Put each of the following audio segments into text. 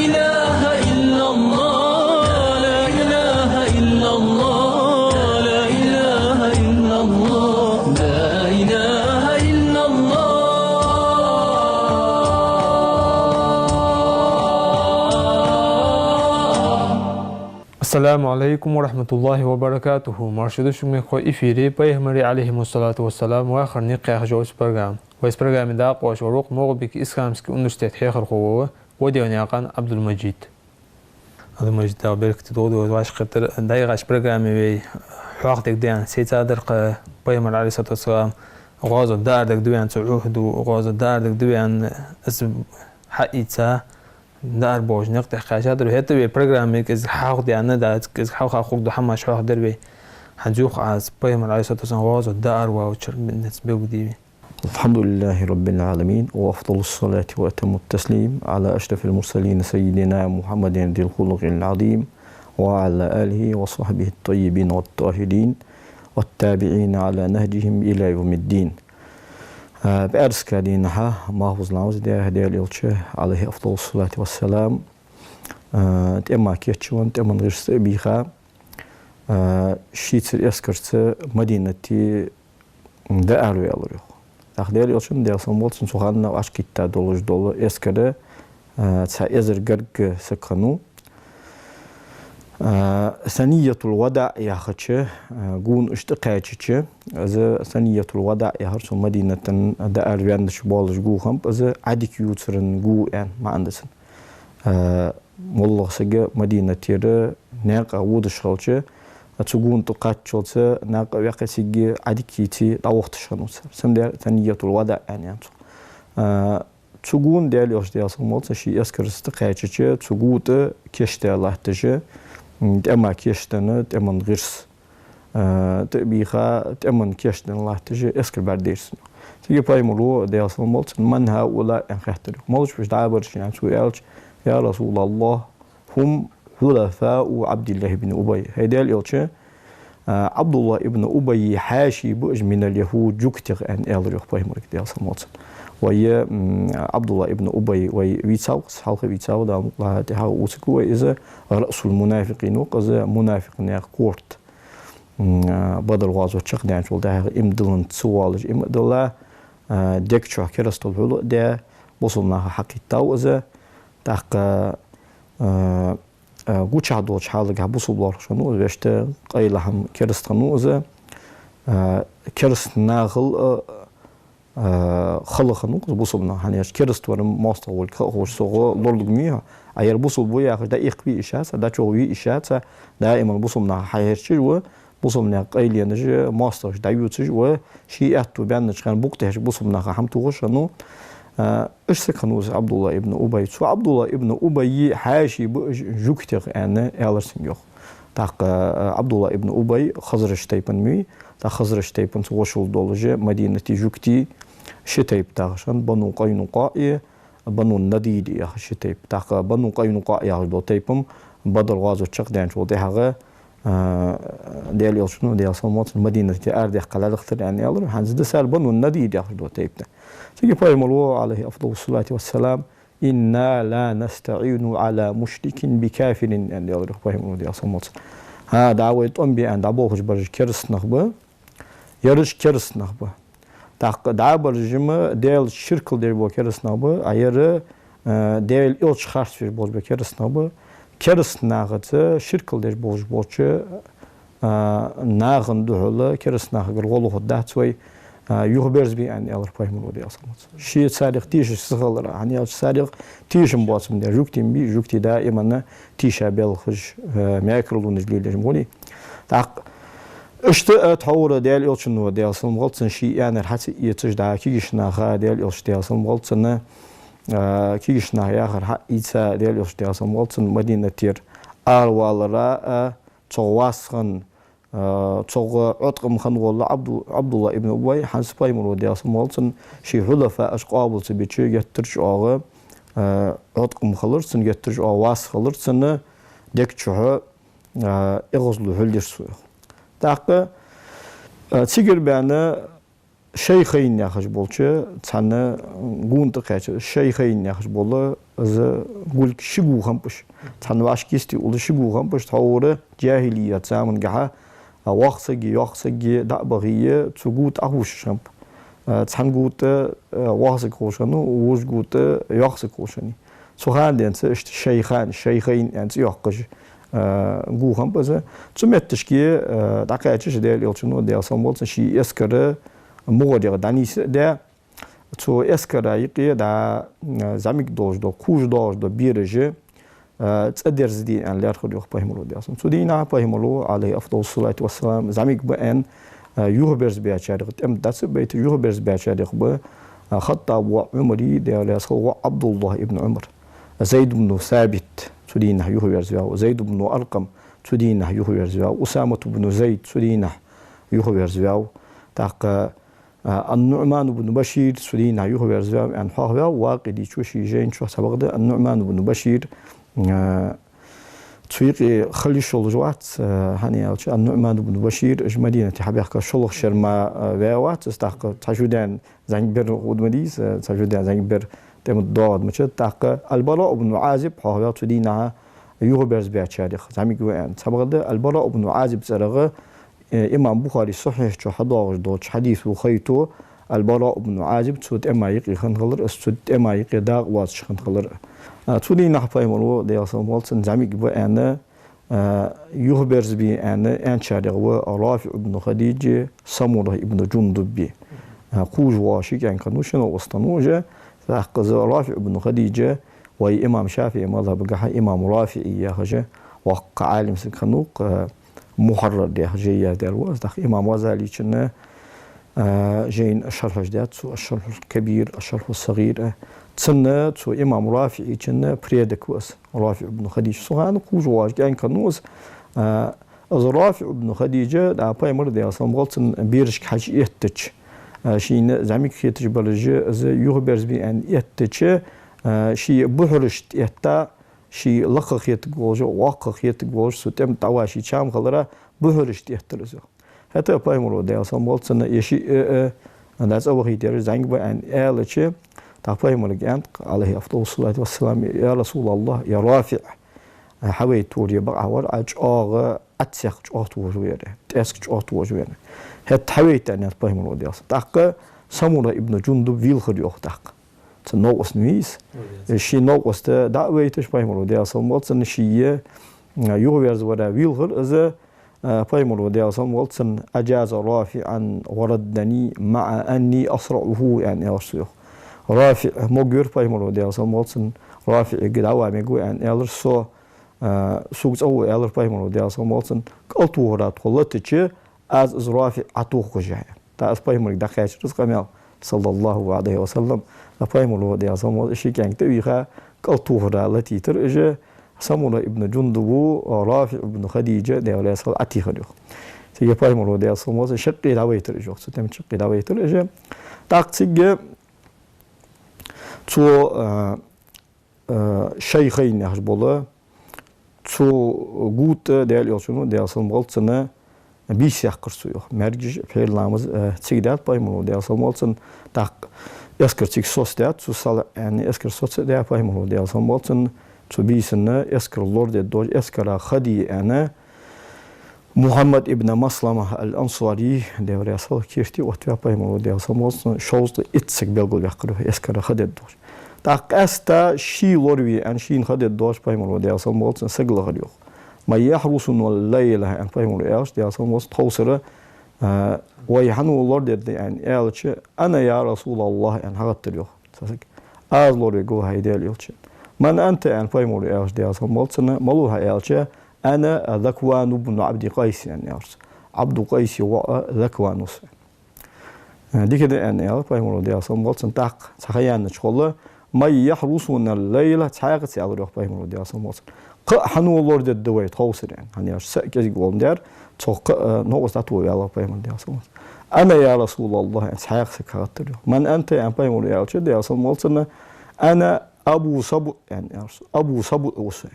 إله إلا الله لا إله إلا الله لا إله إلا الله لا إله إلا الله. Assalamu alaikum wa rahmatullahi wa barakatuhu. Marshadu shume ko ifiri Peygamber aleyhissalatu vesselam ve akhir niqah jos program. Ve programda qoş oruq Moğbik İslamski Üniversitet xeyxir qovu ve devniyaqan Abdülmecid. Abdülmecid da belki doğdu başqatır dayğaş programı ve huaqtek diyan seytadır qa Peygamber aleyhissalatu vesselam غازو داردك دوان تعهدو غازو داردك دوان اسم حقيقة دار بوج نقطة خاشات رو هتبي برنامج إز حاق ديانا دات إز حاق خود حماش حاق دربي حنجوق عز بيهم على أساس غازو دار وشر بالنسبة ودي. الحمد لله رب العالمين وأفضل الصلاة وأتم التسليم على أشرف المرسلين سيدنا محمد ذي الخلق العظيم وعلى آله وصحبه الطيبين والطاهرين والتابعين على نهجهم إلى يوم الدين. بأرز كادينها محفوظ لامز ده هدي اليلشه عليه أفضل الصلاة والسلام. تأمّا كيتشون تأمّا غيرس بيخا شيتر يسكرت مدينتي دارو يالريو. تأخذي اليلشون ده سمولتن سخاننا وعشكيتا دولج دول يسكره تسعيزر جرج سكانو. ثانية الوداع ياخدش جون اشتقاقش از ثانية الوداع يهرسو مدينة دار ويندش بالش جو هم از عديك يوترن جو يعني ما عندسن والله سجى مدينة تيرا ناقة ودش خالش تجون تقاتشلت ناقة وياك سجى عديك يتي لوقت شنوس سمدر ثانية الوداع يعني تجون ديال يوش ديال سمولت شيء يذكر استقاقش تجود كشته الله تجى تأمّا كيشتنا تأمّن غيرس تأبيخا تأمّن كيشتنا الله تجي إسكر برديرسنا تيجي باي مرو دياسل مولت من هؤلاء ينخطروا مولش بش دعبرش يعني سؤالش يا رسول الله هم حلفاء عبد الله بن أبي هيدا اليوتش عبد الله ابن أبي حاشي بؤج من اليهود جوكتر أن ألريخ باي مرو دياسل مولت ويا عبد الله ابن أبي ويتساو حلقة ويتساو دا الله تهاو وسكوا إذا رأس المنافقين وقذا منافق نير قورت بدل غازو تشق دان شول ده إمدلن تسوالج إمدلا ديكشوا كرستول حلو ده وصلنا حقيقة وإذا تاق قوتش عدوش حالك هبوصل بلار شنو ويشت قيلهم كرستنو إذا كرست ناغل خلقنا بوصلنا هنيش كرست ورم ماستر والكروش صغو لولجميها أير بوصل بويا ده إقبي إشاعة ده شوي إشاعة دائما بوصلنا حيرش و بوصلنا قيلي نجى ماستر ده يوتش و شيء أتو بيان نشكن بوقتها بوصلنا هم توغش إنه إيش سكنوز عبد الله ابن أبي سو عبد الله ابن أبي حاشي بجوكتر أنا ألرسن يخ تاق عبد الله ابن أبي خزرش تيبن مي تا خزرش تيبن سوشل دولجة مدينة جوكتي شتيب تاعشان بنو قينقاع بنو النضير يا شتيب تاع بنو قينقاع يا دو تيبم بدل غازو تشق دان شو دهغه ديال يوشنو ديال صمت مدينة أرض قلال اختر يعني يلا هنز دسال بنو النضير يا دو تيب ده تيجي باي ملو عليه أفضل الصلاة والسلام إنا لا نستعين على مشرك بكافر يعني يلا باي ملو ديال صمت ها دعوة أمبي أن دعوه برج كرس نخبه يرش كرس نخبه تاق دعبر جمع ديال شركل ديال بوكرس نابه أيره ديال إلش خاص في بوج بكرس نابه كرس ناقة شركل ديال بوج بوجه ناقن دهلا كرس ناقة الغلو خدات شوي يخبرز بي عن أول فهم الودي أصلا شيء سارق تيش سخال يعني سارق تيش مباص من ده جوكتي بي جوكتي دائما تيش بالخج ماكرلون جليل جمهوري تاق اشتاء تحور ديال يلشنو ديال سلم غلطن شيء يعني حتى يتجدع كيشنا خا ديال يلش ديال سلم غلطن كيشنا يا آخر حق يتسا ديال يلش ديال سلم غلطن مدينة تير أروالرا تواسخن توغ عتقم خن والله عبد الله ابن أبي حنس بايمر ديال سلم غلطن شي حلفاء أشقابل تبيتشي يترج آغا عتقم خلرسن يترج آواس خلرسن ديك شوها إغزلو هلدر سويخ تاقى تيجر بأن şeyhin yaxış bolçu çanı guntu qaçı şeyhin yaxış bolu az gulk şigu xampuş çanı başkisti ulu şigu xampuş tawru cahiliyet zaman gaha waqsagi yoqsagi da baghiye tsugut ahuş xamp çan gut waqsag xoşanu uj gut yoqsag xoşani sohan dense işte şeyhin yani yoqqış gu xampazı tsumettişki da qaçı del yolçunu del sambolsa şi eskere مغرق دانیس ده تو اسکرایی که دا زمین داشت و کوچ داشت و بیرجه تقدر زدی ان لر خودی خپایملو دیاسم تو دینا خپایملو علیه افضل الصلاة والسلام زمین با ان یوه برز بیاچاری خود ام دست بیت یوه برز بیاچاری خود خطاب و عمری دیالیاس خود عبد الله ابن عمر زید بن ثابت تو دینا یوه برز بیاو زید بن ارقم تو دینا یوه برز بیاو اسامه بن زید تو دینا یوه برز بیاو تاق النعمان بن بشير سلينا يوه برزوام أن حاها واقدي شو شيء جين شو سبقده النعمان بن بشير تسويق خلي شغل جوات هني النعمان بن بشير مدينة حبيحك شلخ شرما ويوات استحق تجودان زنجبر ودمديس تجودان زنجبر تم الضاد مش تحق البراء بن عازب حاها سلينا يوه برز بيعشارخ زميك وين سبقده البراء بن عازب سرقه إمام بخاري صحيح شو حضاج دوش حديث وخيتو البراء بن عازب تسود إما يقي خنخلر استود إما يقي داغ واس خنخلر تولي نحفاي مرو دياسم والسن زميك بأنا يخبرز بي أنا أنشارق ورافع بن خديجة سمره ابن جندب بي خوج واشي كان كانوشنا وسطنوجة تحقز رافع بن خديجة وي إمام شافعي مذهب قحا إمام رافعي ياخجة وقع عالم سنخنوق محرر ده جيا دلواز دخ إمام غزالي كنا جين الشرح جدات سو الشرح الكبير الشرح الصغير تسنى سو إمام رافعي كنا بريدك وس رافع بن خديجة سوهان قوجواج كان كنوز از رافع بن خديجة دا باي مرد أصلا غلطن بيرش حاج يهتج شين زعمك يهتج بلجة از يخبرز بي أن يهتج شي بحرشت يهتا شي لقق يتقولج واقق يتقولج ستم تواشي شام خلرا بهرش تيهترزو حتى بايمرو ده اصلا والسنه يشي انداز او هيدر زنگ با ان الچه تا بايمرو جانت عليه افضل الصلاه والسلام يا رسول الله يا رافع حوي توري بقى ور اج اغ اتسخ اخت وجويره تسك اخت وجويره هت حوي تاني بايمرو ده اصلا تاق سمره ابن جندب ويل خدي اخت تاق نوقس نويس شي نوقس دعويتش بايمرو دي اصلا والسن شي يوغيرز ودا ويلغر از بايمرو دي اصلا والسن اجاز رافعا وردني مع اني اسرعه يعني ارسو رافع موغير بايمرو دي اصلا والسن رافع قداوا ميغو ان الرسو سوقس او الر بايمرو دي اصلا والسن قلتو ورات قلتچ از رافع اتو خجا تا اس بايمرو دخاش رزقمل صلى الله عليه وسلم أفهموا ده أصلا شيء كان تبيها قلتوه التي ترجع سمونا ابن جندب رافع ابن خديجة ده ولا يصل أتي خديج تيجي أفهموا ده أصلا شق دعوة ترجع ستم شق دعوة ترجع تاكسيج تو شيخين يحجبوله تو قوت ده اليوشنو ده أصلا غلطنا بيش يحكرسوه مرجع في النامز تيجدات أفهموا ده أصلا غلطن تاك Esker tik sostet så sal en esker sostet det på hemma det som måten så bisene esker lord det doj esker khadi ana Muhammad ibn Maslama al-Ansari det var jag så kirti och två på hemma det som måten shows det itsek belgol yakro esker khadi doj tak asta shi lorvi an shin khadi doj på hemma det som måten segla khadi ما يحرسون الليل ان فهموا ايش ده som måten توسره ويحنو الله ده يعني قالش أنا يا رسول الله يعني هغت اليوم ساسك أزلور يقول هيدا اليوم من أنت يعني فايمور قالش ده أصلا مالتنا مالوها قالش أنا ذكوان بن عبد قيس يعني أرس عبد قيس وذكوان دي كده يعني قال فايمور ده أصلا مالتنا تاق سخيان شغله ما يحرسون الليلة تحقق سألور فايمور ده أصلا مالتنا حنو الله ده دويت توصل يعني هني أرس كذي يقولون دار توق نوقس تطوي الله فايمور ده أصلا أنا يا رسول الله سحيق سكرت من أنت يعني بايمور يا رجل يا رسول الله أنا أبو صبو يعني أبو صبو وسين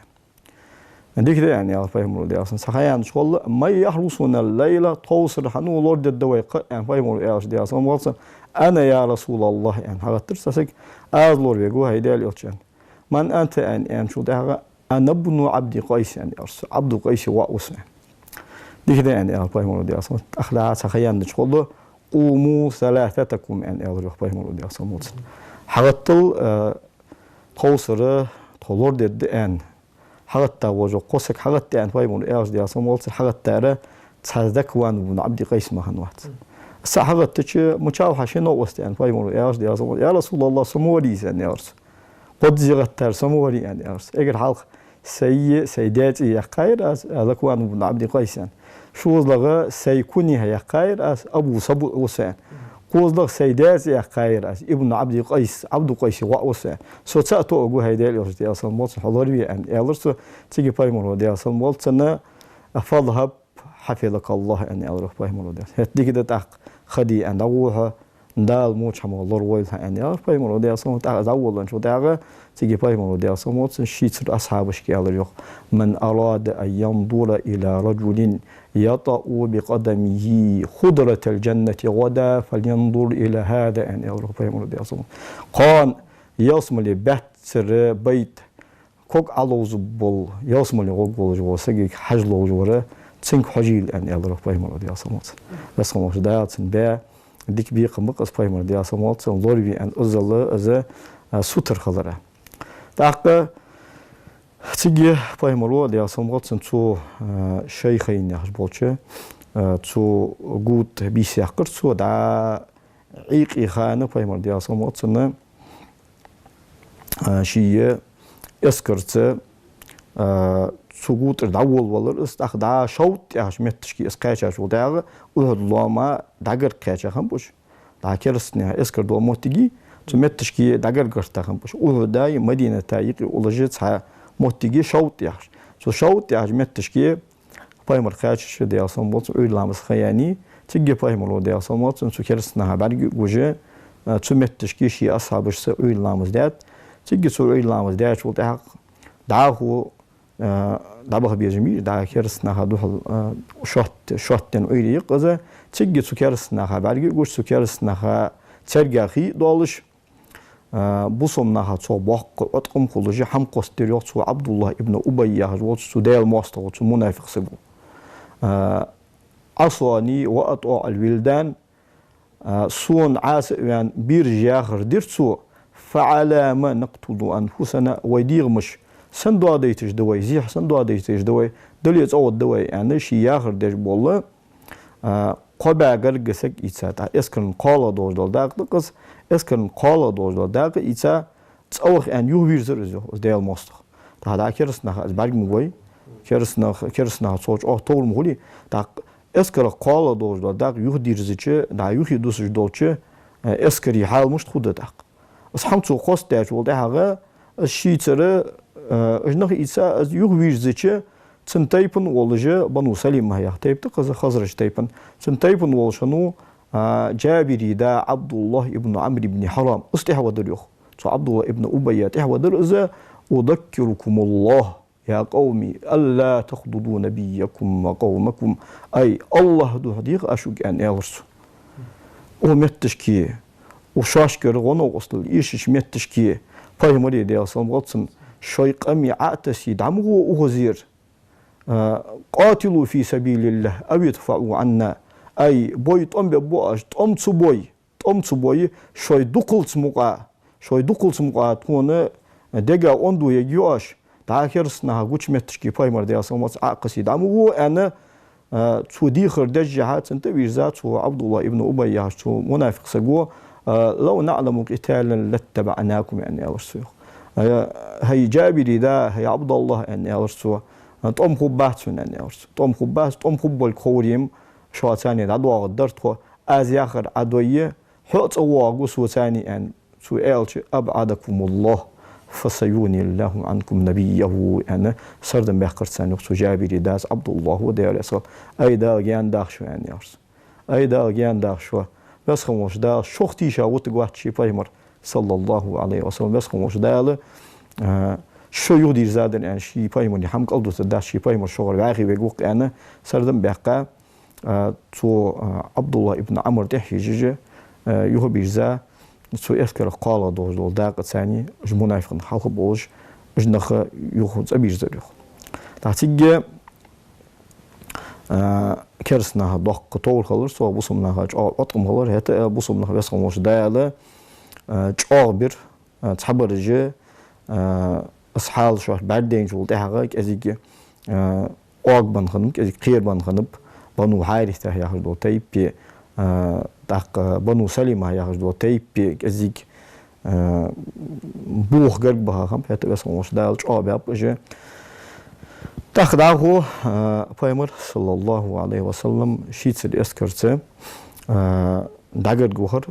ديك ده يعني على فاهم دي أصلا سخيان شغل ما يحرسون الليلة توصل حنو لورد الدواء يعني فاهم دي أصلا وصل أنا يا رسول الله يعني هذا ترسسك أزلور بيجو هيدا اليوتشان من أنت يعني شو ده أنا ابن عبد قيس يعني عبد قيس وأوس دي كده يعني على فاهم دي أصلا أخلاق سخيان شغل قوموا ثلاثتكم يعني على فاهم دي أصلا وصل حرطل توصل تولورد الدين حرطة وجو قصك حرطة يعني فاهم دي أصلا وصل حرطة تصدق وان ابن عبد قيس ما هنوات السحرة تشي مشاوحة شنو وستان فايمون دي أصلا يا رسول الله سموري يعني أرس قد زغتر سموري يعني أرس إجر حلق سيداتي يا خير أس هذا كوان ابن عبد قيس يعني شو لغة سيكوني هي خير أس أبو صبو وسان قوز لغ سيداتي يا خير أس ابن عبد قيس وسان سو تأتو أقول هيدا الأرس دي أصلا موت حضري يعني أرس تيجي فايمون دي أصلا موت سنة أفضل حفظك الله يعني أروح فايمون دي هتدي كده تاق خدي أن أروح دال موش حمو الله رويلها يعني أروح فايمون دي أصلا تاق أول أن شو تاق تيجي فايمون دي أصلا موت شيتر أصحاب شكي على اليوم من أراد أن ينظر إلى رجل يطأ بقدمه خضرة الجنة غدا فلينظر إلى هذا يعني أروح فايمون دي أصلا قان يصمل بحثر بيت كوك علوز بول يصمل غوك بول جو سجي حجلو جوره تسنك حجيل يعني الله فاهم دي أصمات بس خمس دقائق سنباع ديك بيق مقص فاهم دي أصمات سنظر بي أن أزل أز سوتر خضرة تعقى تيجي فاهم الله دي أصمات سنتو شيخين يحجبوتش تو جود بيسيقر تو دا عيق إخانة فاهم دي أصمات سنة شيء يسكرت سقوط الدول والر استخدام شوط ياش متشكي اسكاچا شو داغ ولما داغر كاچا هم بوش دا كيرسني اسكر دو موتيجي متشكي داغر غرتا هم بوش وداي مدينه تايق ولجت موتيجي شوط ياش سو شوط ياش متشكي بايمر خاچ دي اصلا بوت اولامس خياني تيجي بايمر دي اصلا بوت سو كيرسنا برغ وجه متشكي شي اصحابش اولامس دات تيجي سو اولامس دات شو داغو دابا بيجمي دا كيرسنا هادو شوتن اويلي قزا تيجي سكيرسنا خبرغي غوش سكيرسنا ترغاخي دولش بوسومنا سو باق اتقم كولجي هم قستيريو سو عبد الله ابن ابي يا سو ديل ماستر سو منافق سبو اصاني واطع الولدان سون عاس يعني بيرجاخر ديرتسو فعلى ما نقتل انفسنا ويديرمش سندوا ديتش دوي زيح سندوا ديتش دوي دليت أول دوي يعني شيء آخر ديش بالله قبع قرقسك إيسا إسكن قالة دوش دول داق دقس إسكن قالة دوش دول داق إيسا تأوخ أن يوهير زرزو ديال مستخ هذا كيرسنا أزبارك مغوي كيرسنا صوش طول مغولي داق إسكر قالة دوش دول داق يوهدير زيچه دا يوهي دوسش دولچه إسكري حال مشت خود داق بس حمتو قوست داش والده الشيء ترى أجنخ إيسا از يوهير زيچه تنتايبن والجه بنو سليم ما يختيبت خزرج تايبن تنتايبن والشنو جابري دا عبد الله ابن عمرو بن حرام استحوى دريوخ تو عبد الله ابن أبي تحوى درزه أذكركم الله يا قومي ألا تخضدوا نبيكم وقومكم أي الله دو حديق أشوك أن يغرسو ومتشكي وشاشكر غنو أصل إيشش متشكي فاهمري دي أصلا غطسن شيق أمي عاتسي دعمه وغزير قاتلوا في سبيل الله أو يدفعوا عنا أي بوي تأم ببواج تأم تبوي شوي دقل سمقا تكون دقا أندو يجيوش تاكرسنا غوش متشكي فايمر دي أصلا عاقسي دعمه أنا تودي خردجها انت ويرزات عبد الله ابن أبي تو منافق سقوه لو نعلم قتالا لاتبعناكم يعني أرسوه هي جابري دا هي عبد الله يعني أرسوه طم خبات يعني أرسوه طم خب الكوريم شو ثاني عدوا قدرت از ياخر عدوية حط واقوس وثاني يعني سؤال أبعدكم الله فسيوني الله عنكم نبيه يعني سردم بحقر ثاني سو جابري داس عبد الله ودير أصل أي دا جان داخشو يعني أرسوه أي دا جان داخشو بس خموش دا شوختي شاوت قوات شي فايمر صلى الله عليه وسلم بس خموش دا شو يودي زادن يعني شي بايمون يحمق ألدو تدا شي بايمون شغل باقي بيقوق أنا سردم بقى تو عبد الله ابن عمرو تحي جيجي يهو بيجزا تو إذكر قال دوج دول داقة ثاني جمنافقن حلق بوج جنخ يهو زبيج زريخ تحتيجي كرسنا دق طول خلر سو بوسمنا هاج أطقم خلر هتا بوسمنا بس خموش داله جابر تحبرجي أصحاب شو بعدين شو تحقق أزيك أقبل خنب أزيك خير بن خنب بنو حارث تاه ياخذ تيبي تاق بنو سليمة ياخذ تيبي أزيك بوخ قربها خم هتا بس خموش دال جابر بجي تاخدعه پیامبر صلی الله علیه و سلم شیت اسکرته داگر گوهر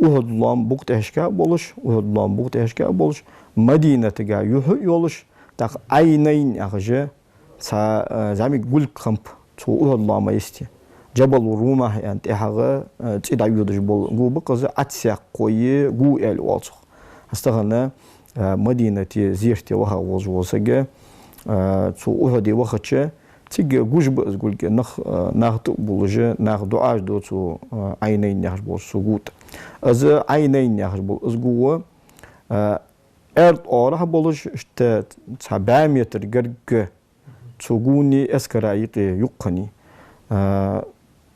uhudlan buq teşka boluş uhudlan buq teşka boluş Madinetega yoluş tak aynayn ağıcı sa zami gul kamp tu uhudlan maysti Jabal Ruma yani tehağı çida yuduş bol gu bu qızı atsa qoyu gu el olsuq hastağına Madineti zirti waha olsaga tu uhudi waqtçı تيجي جوج بقول كي ناخد بولجة ناخد عاج دوتو عينين يخرج بول سقوط از عينين يخرج بول اسقوة ارد أوره بولج اشت 7 متر جرج تسقوني اسكرايق يقني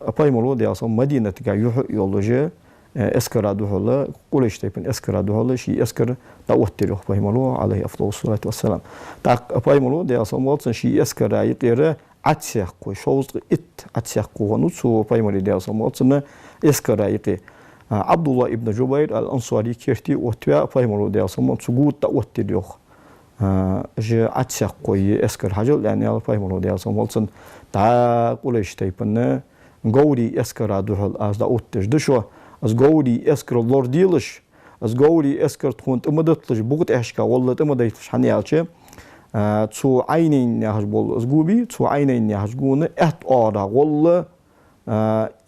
أباي مولود يا أصلا مدينة تجا يولجة اسكرا دوهلا قولش تيبن اسكرا دوهلا شيء اسكر دعوتي له أباي مولود عليه أفضل الصلاة والسلام تاق أباي مولود يا أصلا مولود شيء اسكرايق يره عتسيق وشوز إت عتسيق ونوتسو أباي مولود يا أصلا مولود اسكرايق عبد الله ابن جبير الأنصاري كيرتي وتوا أباي مولود يا أصلا مولود سقوط دعوتي له جه عتسيق اسكر حاجة يعني أباي مولود يا أصلا مولود تا قولش تيبن قولي اسكرا دوهل از دعوتش دشوا از قولي اسكر اللور ديلش از قولي اسكر تكون تمدتلش بوقت احشكا والله تمدتلش حنيالشه تو عينين يحج بول از قوبي تو عينين يحج قون احت آرا والله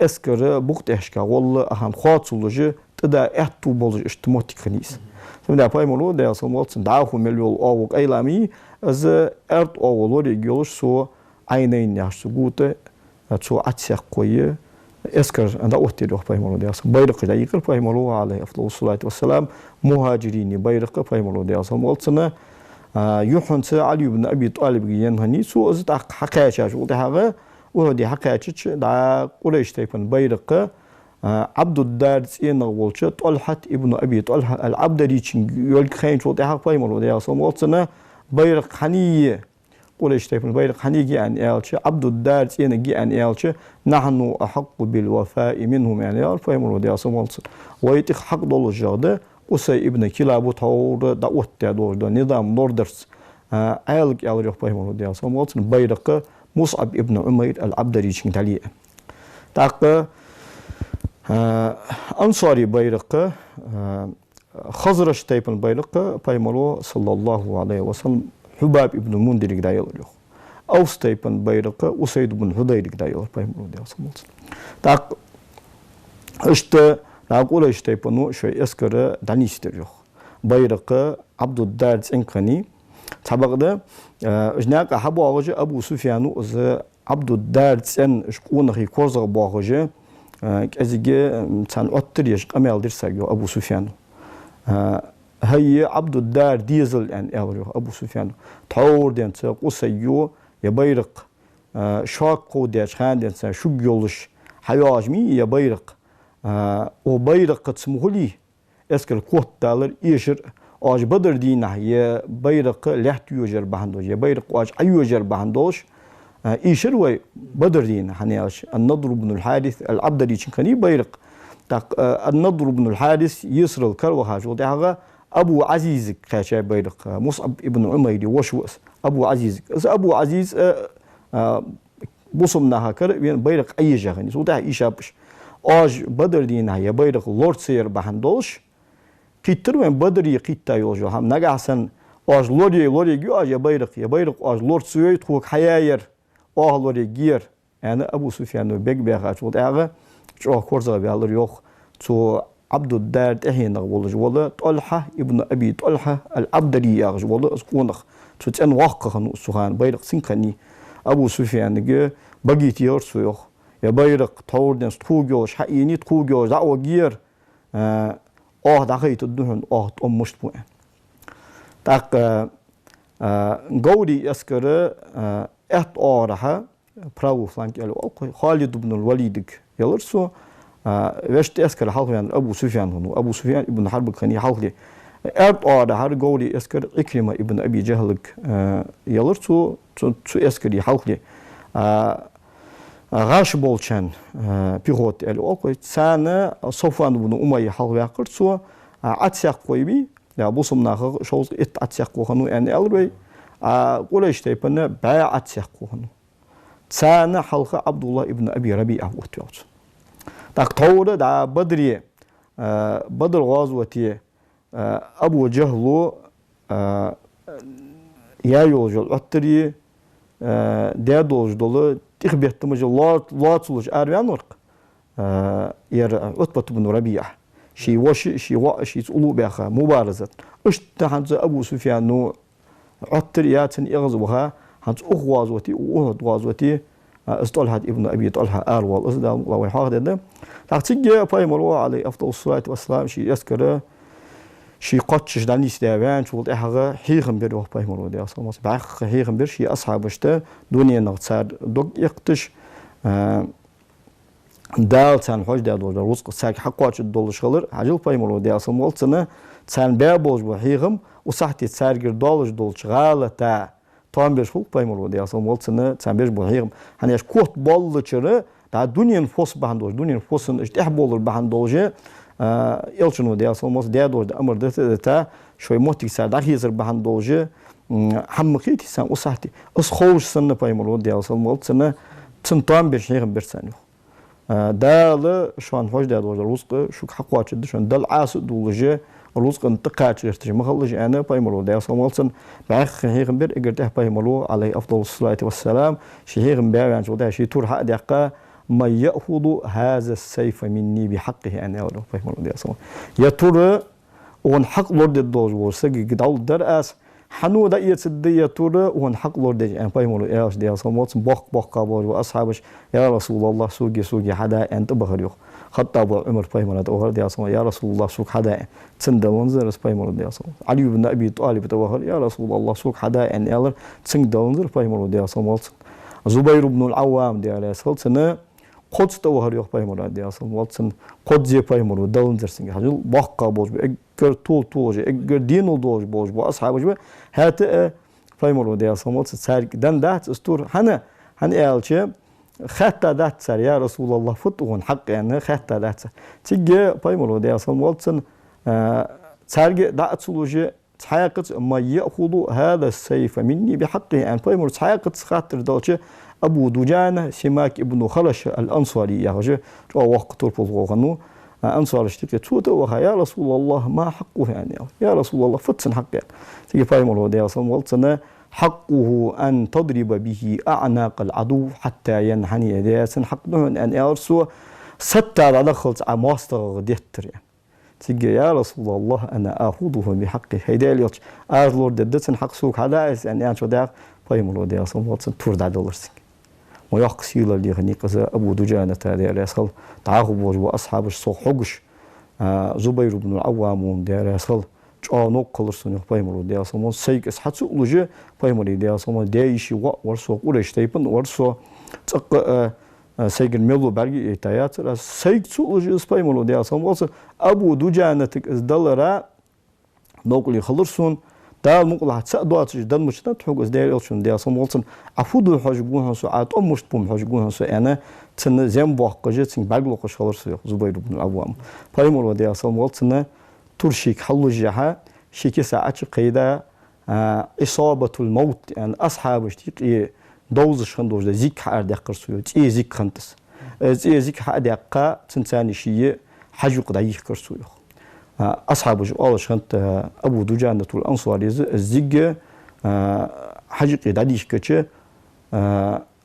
اسكر بوقت احشكا والله اهم خاطسولوجي تدا احت تو بولج اشتموتي خنيس سمدا باي مولو دا سموتسن داخو مليول اوق ايلامي از ارت اوولوري جولش سو عينين يحج قوته تو عتسيق قويه اسكر عند اوتي روح باي مولو دا بيرق دا يقر باي مولو عليه افضل الصلاه والسلام مهاجرين بيرق باي مولو دا سموتسن يحنس علي بن ابي طالب ينهني سو از حكايه شو ده ودي حكايه دا قريش تيفن بيرق عبد الدارس ان ولش طلحه ابن ابي طلحه العبدري يول خين شو ده باي مولو دا سموتسن بيرق حنيه قولش تيفن بيرق حنيجي عن إلش عبد الدارس ينجي عن إلش نحن أحق بالوفاء منهم يعني فهم الودي أصلا ويتخ حق دول الجودة وسي ابن كلاب وطور دعوت دور نظام دوردرس عيالك يالريح فهم الودي أصلا بيرق مصعب ابن عمير العبدري شنتالي تاق أنصاري بيرق خزرش تيفن بيرق فهم صلى الله عليه وسلم حباب ابن المنذر دايل له أوس تيبن بيرق وسيد بن حضير دايل بايم رودي أصمت تاق اشت نقول اشت تيبنو شيء اسكر دانيستر له بيرق عبد الدارس انكني تبغدا اجناق حبو اوجه ابو سفيان از عبد الدارس ان شكون خي كوزغ باوجه ازيجه تان اوتريش قمال درسايو ابو سفيان هي عبد الدار ديزل ان الريو ابو سفيان تور دنت قصيو يبيرق شاقو ديش خان دنت شو يولش حياجمي يبيرق او بيرق تسمولي اسكل كوت دالر يشر اج بدر دينا يبيرق لحت يوجر بهندوش يبيرق اج ايوجر بهندوش يشر وي بدر دينا حنياش النضر بن الحارث العبدري كان يبيرق النضر بن الحارث يسر الكروهاج ودعها أبو عزيز كاشا بيرق مصعب ابن عمير وشوس أبو عزيز أبو عزيز بصمنا هكر بيرق أي جهني سودا إيشابش أج بدر دينا يا بيرق لورد سير بهندوش كتر وين بدر يقيتا يوجو هم نجا حسن أج لوري جو أج يا بيرق أج لورد سير تخوك حياير لوري جير يعني أبو سفيان بيك بيخاش وده شو كورزا بيالر يوخ تو عبد الدار تهين غولج ولا طلحة ابن أبي طلحة العبدري يغج ولا اسكونخ تشن واقع خنو سوهان بيرق سنكني أبو سفيان جه بقيت يرسوه يا بيرق تودن تخوجوش حقيني تخوجوش دعوة جير دخيت الدهن مشتبوين تاق قولي أسكر رها براو فلانك يلو خالد بن الوليد يلرسو وشت أسكر حلقه يعني أبو سفيان هنو أبو سفيان ابن حرب خني حلقه رها قولي أسكر إكرمة ابن أبي جهل يلرسو تو أسكر حلقه غاش بولشان بيغوت يلو سنة صفوان بن أمية حلقه يقرسو عتساق قويبي يا بوسم ناخ شوز عتساق قوهنو يعني ألوي قولش تيبنا باع عتساق قوهنو سنة حلقه عبد الله ابن أبي ربيعة وتوت تاك تورة دا بدرية بدر غزوتي أبو جهل يا يوجل عطري دا دوج دولة تخبيت مجل لا تلوج أروان ورق ير عتبة بن ربيعة شي تقولوا بيخا مبارزة اشتهنت أبو سفيان نو عطريات يغزوها هنت غزوتي وأحد غزوتي استطلحت ابن أبي طلحة أروال أصدام الله يحفظه ده تحتيجي باي مروه عليه أفضل الصلاة والسلام شيء يذكره شيء قطش داني استوان شغل إحنا هيهم بيروح باي مروه ده أصلا ماس بعخ هيهم بير شيء أصحاب اشته دنيا نغتصر دوق يقطش دال تان حاج ده دول رزق ساق حقواتش دول شغلر عجل باي مروه ده أصلا مالتنا تان بابوج وهيهم وصحتي تسارجر دولش دول شغالة تا تام بيش فوق باي مروه ده أصلا مالتنا تان بيش بوهيهم هنيش كوت بال شره دا دنيا نفوس بهندوش دنيا نفوسن اجتح بولر بهندوجه يلشنو دي اصلا مس دي دور امر دتا شوي موتي سار دا هيزر بهندوجه حمقيتي سان وصحتي اس خوش سن بايمرو دي اصلا مولت سنه تنتام بيش هيغم بيرسانو دال شوان هوش دي دور روسق شو حقواتش دشون دال عاس دولجه روسق انتقاش يرتج مخلج انا بايمرو دي اصلا مولت باخ هيغم بير اجرته بايمرو عليه افضل الصلاه والسلام شي هيغم بير يعني شو شي تور حق دقه ما يأخذ هذا السيف مني بحقه أنا أقول فهم الله أصلا يا ترى وان حق لورد الدوج ورسجي قدال درأس حنو ده يتصدق يا ترى وان حق لورد أنا فهم الله أصلا موت بق كابور وأصحابش يا رسول الله سوقي حدا أنت بخريو خط أبو عمر فهم الله ده أصلا يا رسول الله سوق حدا تسند ونزر فهم الله أصلا علي بن أبي طالب توهر يا رسول الله سوق حدا أن يلا تسند ونزر فهم الله أصلا موت زبير بن العوام ده عليه الصلاة والسلام قد توهر يوم بايمر دي أصلا والسن قد زي بايمر ودلون زرسين هذول بقى بوج بأجر طول أجر دينو دوج بوج بأصحاب جوا هات بايمر دي أصلا والسن سارك دن دات استور هنا قالش خطة دات سار يا رسول الله فتوهن حق يعني خطة دات تيجي بايمر دي أصلا والسن سارك دات سلوجي حقيقة ما يأخذ هذا السيف مني بحقه يعني بايمر حقيقة خاطر دالش أبو دجانة سماك ابن خلش الأنصاري يا وقت الفضل أنصار اشتكى توته وها يا رسول الله ما حقه يعني يا رسول الله فتسن حقه تيجي فاهم الله ده أصلا والسنة حقه أن تضرب به أعناق العدو حتى ينحني يديسن حقه أن يرسو ستة على خلص عماستر ديتر يعني تيجي يا رسول الله أنا أخذه بحقه هيدا اليوتش أرلور ددتن حق سوق هذا يعني شو ده فاهم الله ده أصلا والسنة تورد على دولارسين ويقصيل اللي هنيك أبو دجانة تادي على أصل تعاقب وأصحاب السوق حقش زبير بن العوام ومدير أصل جانو كلرسون يقيموا دي أصل سيك أصحاب سوق لجى قيموا دي أصل دايشي ورسو ورش تيبن ورسو تق سيك الميلو برجي إتايات سيك سوق لجى قيموا دي أصل أبو دجانة تقدر نقول خلرسون دال مقلع تسأدوات جدا مش تحوج إزداير إلشون دي أصلا والسن عفودو حاجبونها ساعات أم مش بوم حاجبونها ساعة أنا تن زين بوق جت سين بعقلو قشالر سيق زبير بن العوام فايمر ودي أصلا والسن ترشيك حلو جها شيك ساعات قيدا إصابة الموت يعني أصحاب اشتيق دوز شندوج ده زيك حار دقرسيو تي زيك خنتس تي زيك حار دقة تنساني شيء حاجو قدايح كرسيو أصحاب الله شنت أبو دجانة الأنصاري الزج حاجة داديش كتشة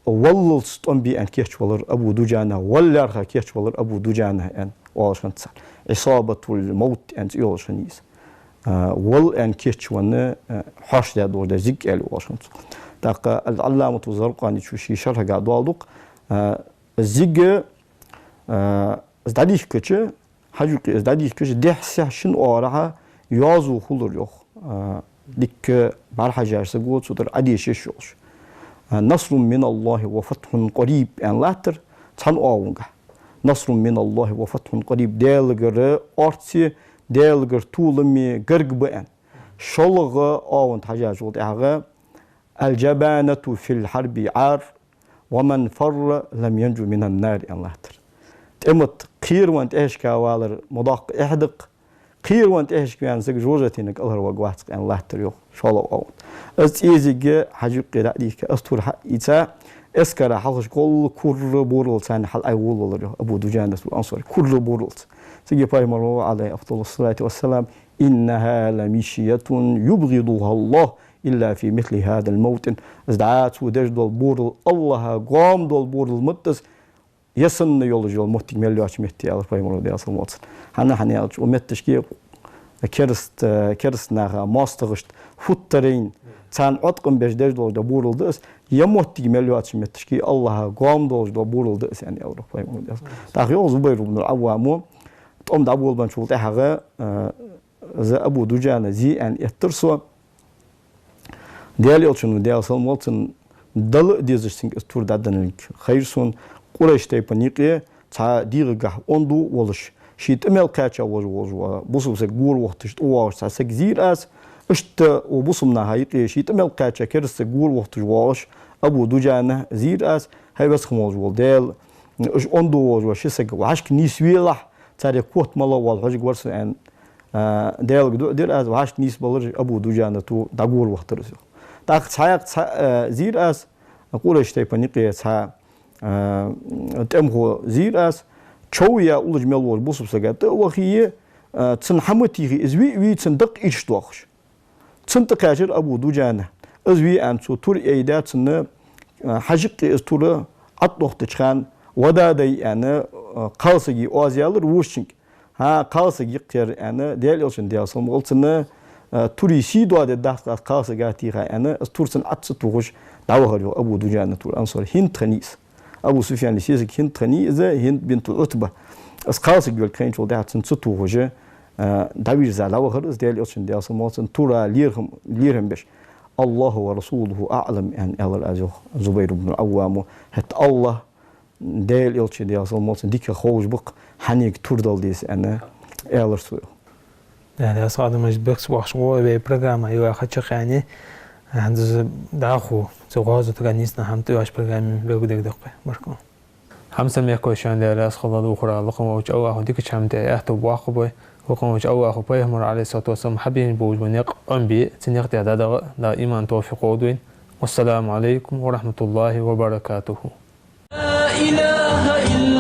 والله استنبي أن كيش والر أبو دجانة ولا رخ كيش والر أبو دجانة أن الله شنت إصابة الموت أن يول شنيس wal en kitchwanne hash da door de zik el washant دق العلامة الزرقاني شو شرح قاعد والدق زيج ازداديش كتش حاجة ازداديش كتش ده سحشن أورها يازو خلور يخ ديك بعرحجة سقوط صدر عديش يشوش نصر من الله وفتح قريب ان لاتر تان أوونجا نصر من الله وفتح قريب دالجر أرتي دالجر طولمي جرب ان شلغ أوند حاجة جود إعغا الجبانة في الحرب عار ومن فر لم ينجو من النار ان لاتر تمت خير وانت ايش كوالر مضاق احدق خير وانت ايش كان زك جوجتينك الله وقوات ان لاتر يو شالو اون از ايزيج حاجه قرا ديك استور حيتا اسكر حلش كل كور بورل سان حل اي ولر ابو دجان انصر كل بورل سيجي بايمرو عليه افضل الصلاه والسلام انها لمشيه يبغضها الله إلا في مثل هذا الموطن ازدعات ودج دول بورل الله قام دول بورل متس يسن يولج يول مهتي مليوش مهتي على بايمرو دي أصل موطن هنا ومتشكي كرست ناها ماستغشت فترين تان عتقم بيش دج دول بورل دس يمهتي مليوش متشكي الله قام دول بورل دس يعني أوروبا بايمرو دي أصل تاخيو زبير بن العوامو تقوم دابول بنشول تاخا ذا أبو دجان زي أن يترسو ديالي ألشون ديال سلمولتن دل ديزشتينج استور دادنك خيرسون قريش تيبانيقي تا ديرجح أندو ولش شيت أمل كاتشا وجوا بوسو سجور وقتش أواش تا سجزير أس اشت وبوسمنا هايقي شيت أمل كاتشا كرس سجور وقتش واش أبو دجانه زير أس هاي بس خموز والديل اش أندو وجوا شي سج وعشك نيسويلح تاري كوت ملا والحج ورس أن ديل دير أس وعشك نيس بلر أبو دجانه تو دعور وقترسو تاخ سايق زير أس أقول إشتى بنيقي سا تأمه زير أس شوية أولج ملول بوسب سجات وخيه تسن حمتيه إزوي تصندق إيش توخش تصندق عشر أبو دجانة إزوي أن تطور إيدات سن حجق استورة أطلق تشخان ودا دي أنا قاسجي أزيال روشنج ها قاسجي قير أنا ديال يوشن ديال سلم سن توري سيدوا دات قاسجاتي أنا استورسن أتصدقش دعوة أبو دجانة تور أنصار هند خنيس أبو سفيان لسيسك هند خنيس هند بنت عتبة أسقاسك بالكرين شو ده تنصتوه دعوة زعلوا خرز ديال يوشن ديال سلم تورا ليرهم بش الله ورسوله أعلم أن الله زبير بن العوام هت الله ديال يوشن ديال سلم ديك خوش بق حنيك توردل ديس أنا الله رسوله يعني أصعد مجبكس وحشوا ببرنامج أيوة خدش يعني عند داخو زغازة تغنيسنا هم تواش برنامج بقدر دقة مركون هم سمي كويشان ده راس خلاص أخرى لقم وجه أو أخو ديك شام ده أحتو بواقبه لقم وجه أو أخو بيه مر عليه الصلاة والسلام حبين بوج ونيق أنبي تنيق تعداد لا إيمان توفيق ودين والسلام عليكم ورحمة الله وبركاته. لا إله إلا